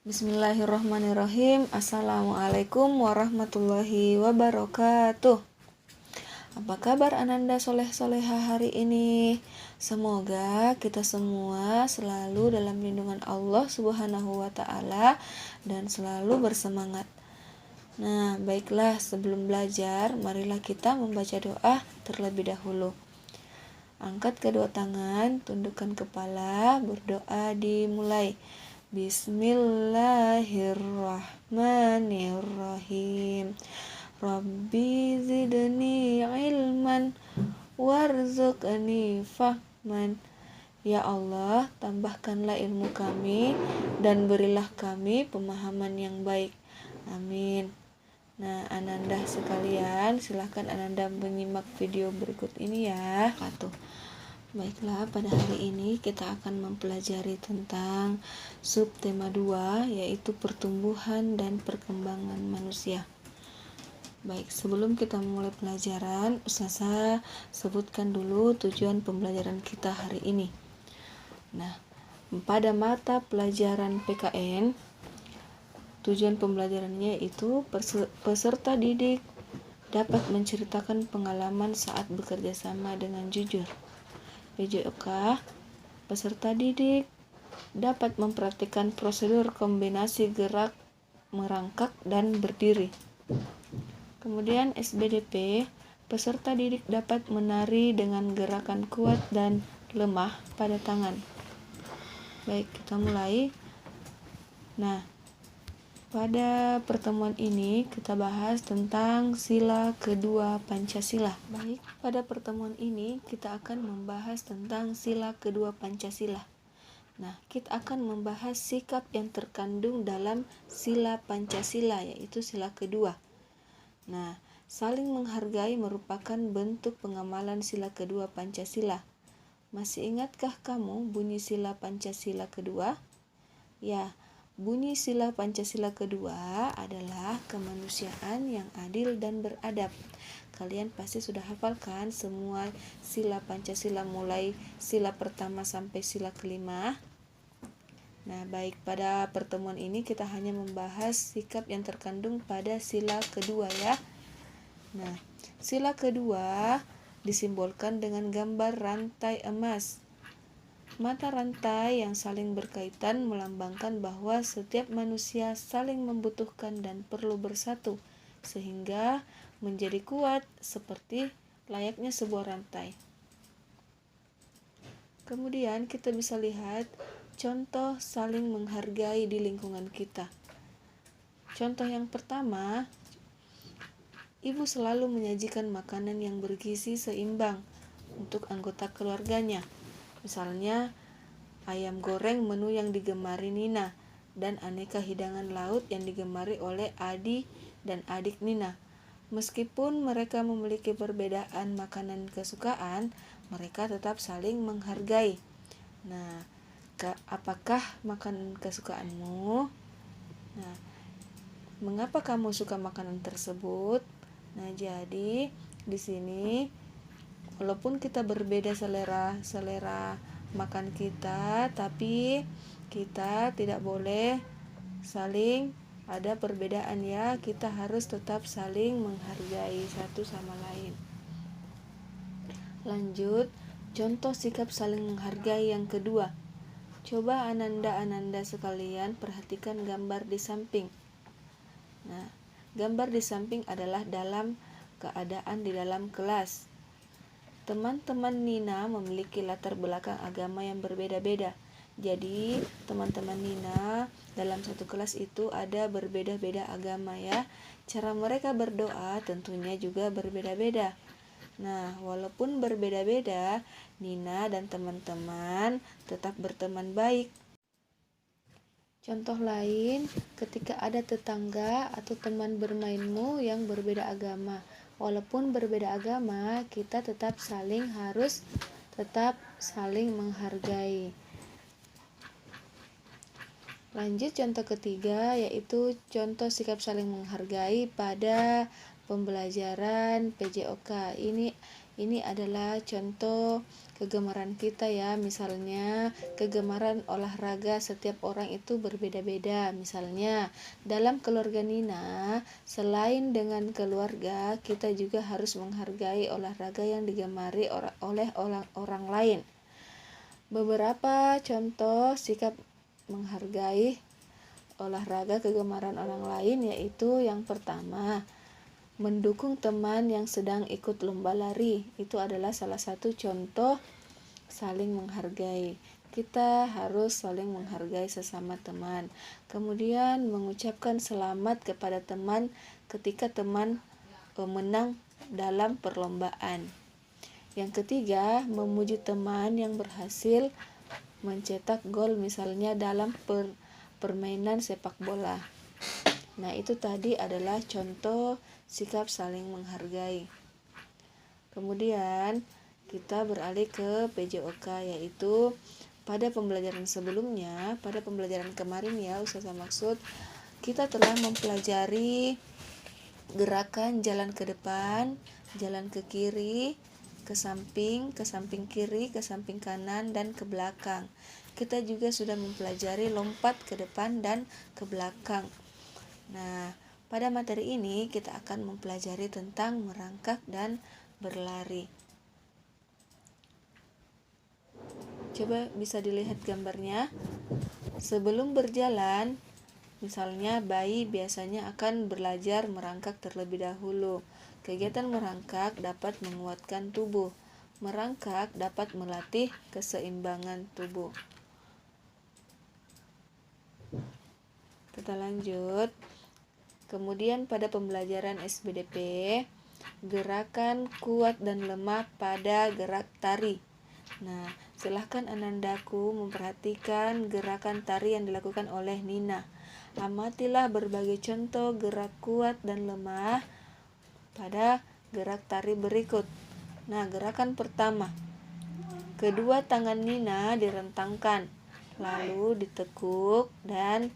Bismillahirrahmanirrahim. Assalamualaikum warahmatullahi wabarakatuh. Apa kabar Ananda soleh-soleha hari ini? Semoga kita semua selalu dalam lindungan Allah Subhanahu wa Ta'ala dan selalu bersemangat. Nah, baiklah, sebelum belajar, marilah kita membaca doa terlebih dahulu. Angkat kedua tangan, tundukkan kepala, berdoa dimulai. Bismillahirrahmanirrahim. Rabbi zidni ilman warzuqni fahman. Ya Allah, tambahkanlah ilmu kami dan berilah kami pemahaman yang baik. Amin. Nah, Ananda sekalian, silahkan Ananda menyimak video berikut ini ya. Baiklah, pada hari ini kita akan mempelajari tentang subtema 2, yaitu pertumbuhan dan perkembangan manusia. Baik, sebelum kita memulai pelajaran, Ustazah sebutkan dulu tujuan pembelajaran kita hari ini. Nah, pada mata pelajaran PKN, tujuan pembelajarannya yaitu peserta didik dapat menceritakan pengalaman saat bekerja sama dengan jujur. PJOK, peserta didik dapat mempraktikkan prosedur kombinasi gerak, merangkak, dan berdiri. Kemudian SBDP, peserta didik dapat menari dengan gerakan kuat dan lemah pada tangan. Baik, kita mulai. Nah, pada pertemuan ini kita bahas tentang sila kedua Pancasila. Baik, pada pertemuan ini kita akan membahas tentang sila kedua Pancasila. Nah, kita akan membahas sikap yang terkandung dalam sila Pancasila, yaitu sila kedua. Nah, saling menghargai merupakan bentuk pengamalan sila kedua Pancasila. Masih ingatkah kamu bunyi sila Pancasila kedua? Ya, bunyi sila Pancasila kedua adalah kemanusiaan yang adil dan beradab. Kalian pasti sudah hafalkan semua sila Pancasila mulai sila pertama sampai sila kelima. Nah, baik, pada pertemuan ini kita hanya membahas sikap yang terkandung pada sila kedua ya. Nah, sila kedua disimbolkan dengan gambar rantai emas. Mata rantai yang saling berkaitan melambangkan bahwa setiap manusia saling membutuhkan dan perlu bersatu, sehingga menjadi kuat seperti layaknya sebuah rantai. Kemudian kita bisa lihat contoh saling menghargai di lingkungan kita. Contoh yang pertama, ibu selalu menyajikan makanan yang bergizi seimbang untuk anggota keluarganya. Misalnya, ayam goreng menu yang digemari Nina, dan aneka hidangan laut yang digemari oleh Adi dan adik Nina. Meskipun mereka memiliki perbedaan makanan kesukaan, mereka tetap saling menghargai. Nah, apakah makanan kesukaanmu? Nah, mengapa kamu suka makanan tersebut? Nah, jadi di sini walaupun kita berbeda selera makan kita, tapi kita tidak boleh saling ada perbedaan ya. Kita harus tetap saling menghargai satu sama lain. Lanjut, contoh sikap saling menghargai yang kedua. Coba Ananda sekalian perhatikan gambar di samping. Nah, gambar di samping adalah dalam keadaan di dalam kelas. Teman-teman Nina memiliki latar belakang agama yang berbeda-beda. Jadi, teman-teman Nina dalam satu kelas itu ada berbeda-beda agama ya. Cara mereka berdoa tentunya juga berbeda-beda. Nah, walaupun berbeda-beda, Nina dan teman-teman tetap berteman baik. Contoh lain, ketika ada tetangga atau teman bermainmu yang berbeda agama. Walaupun berbeda agama, kita harus tetap saling menghargai. Lanjut contoh ketiga, yaitu contoh sikap saling menghargai pada pembelajaran PJOK. Ini Ini adalah contoh kegemaran kita ya. Misalnya kegemaran olahraga setiap orang itu berbeda-beda. Misalnya dalam keluarga Nina, selain dengan keluarga, kita juga harus menghargai olahraga yang digemari oleh orang lain. Beberapa contoh sikap menghargai olahraga kegemaran orang lain yaitu yang pertama, mendukung teman yang sedang ikut lomba lari. Itu adalah salah satu contoh saling menghargai. Kita harus saling menghargai sesama teman. Kemudian mengucapkan selamat kepada teman ketika teman menang dalam perlombaan. Yang ketiga, memuji teman yang berhasil mencetak gol misalnya dalam permainan sepak bola. Nah, itu tadi adalah contoh sikap saling menghargai. Kemudian kita beralih ke PJOK, yaitu pada pembelajaran sebelumnya, pada pembelajaran kemarin ya, Ustazah maksud kita telah mempelajari gerakan jalan ke depan, jalan ke kiri, ke samping kiri, ke samping kanan, dan ke belakang. Kita juga sudah mempelajari lompat ke depan dan ke belakang. Nah, pada materi ini kita akan mempelajari tentang merangkak dan berlari. Coba bisa dilihat gambarnya. Sebelum berjalan, misalnya bayi biasanya akan belajar merangkak terlebih dahulu. Kegiatan merangkak dapat menguatkan tubuh. Merangkak dapat melatih keseimbangan tubuh. Kita lanjut. Kemudian pada pembelajaran SBDP, gerakan kuat dan lemah pada gerak tari. Nah, silahkan Anandaku memperhatikan gerakan tari yang dilakukan oleh Nina. Amatilah berbagai contoh gerak kuat dan lemah pada gerak tari berikut. Nah, gerakan pertama. Kedua tangan Nina direntangkan, lalu ditekuk dan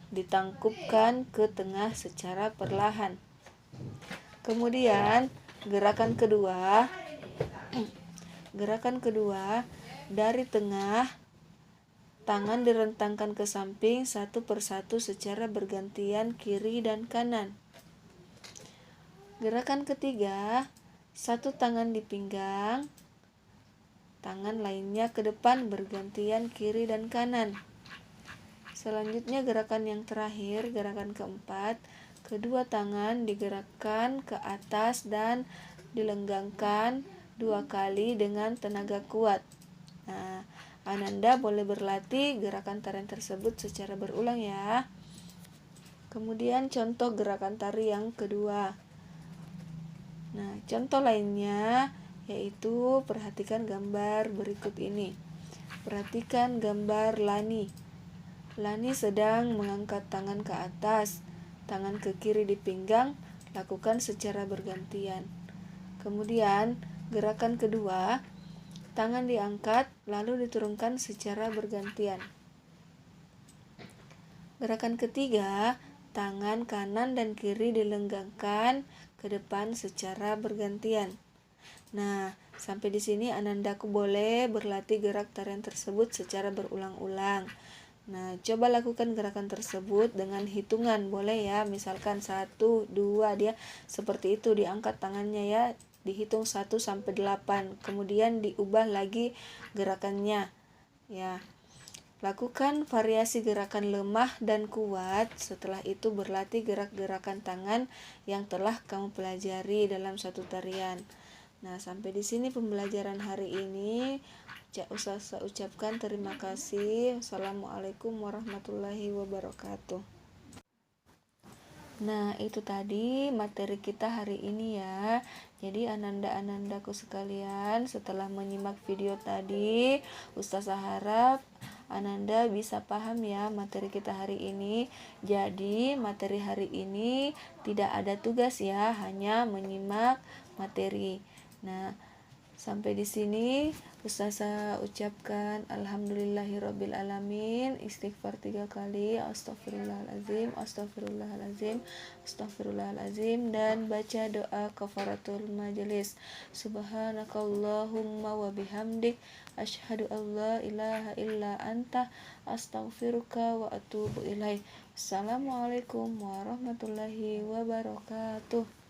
ditangkupkan ke tengah secara perlahan. Kemudian gerakan kedua dari tengah, tangan direntangkan ke samping satu persatu secara bergantian kiri dan kanan. Gerakan ketiga, satu tangan di pinggang, tangan lainnya ke depan bergantian kiri dan kanan. Selanjutnya gerakan yang terakhir, gerakan keempat, kedua tangan digerakkan ke atas dan dilenggangkan 2 kali dengan tenaga kuat. Nah, Ananda boleh berlatih gerakan tarian tersebut secara berulang ya. Kemudian contoh gerakan tari yang kedua. Nah, contoh lainnya yaitu perhatikan gambar berikut ini. Perhatikan gambar Lani. Lani sedang mengangkat tangan ke atas, tangan ke kiri di pinggang, lakukan secara bergantian. Kemudian, gerakan kedua, tangan diangkat lalu diturunkan secara bergantian. Gerakan ketiga, tangan kanan dan kiri dilenggangkan ke depan secara bergantian. Nah, sampai di sini Anandaku boleh berlatih gerak tarian tersebut secara berulang-ulang. Nah, coba lakukan gerakan tersebut dengan hitungan, boleh ya, misalkan 1, 2, dia seperti itu, diangkat tangannya ya, dihitung 1 sampai 8, kemudian diubah lagi gerakannya ya. Lakukan variasi gerakan lemah dan kuat, setelah itu berlatih gerak-gerakan tangan yang telah kamu pelajari dalam satu tarian. Nah, sampai di sini pembelajaran hari ini. Ustazah ucapkan terima kasih. Assalamualaikum warahmatullahi wabarakatuh. Nah, itu tadi materi kita hari ini ya. Jadi ananda-anandaku sekalian, setelah menyimak video tadi, Ustazah harap Ananda bisa paham ya materi kita hari ini. Jadi materi hari ini tidak ada tugas ya, hanya menyimak materi. Nah, sampai di sini Ustazah ucapkan alhamdulillahirabbil alamin, istighfar 3 kali, astagfirullahalazim, astagfirullahalazim, astagfirullahalazim, dan baca doa kafaratul majelis. Subhanakallahumma wa bihamdik, asyhadu an la ilaha illa anta, astaghfiruka wa atubu ilaik. Assalamualaikum warahmatullahi wabarakatuh.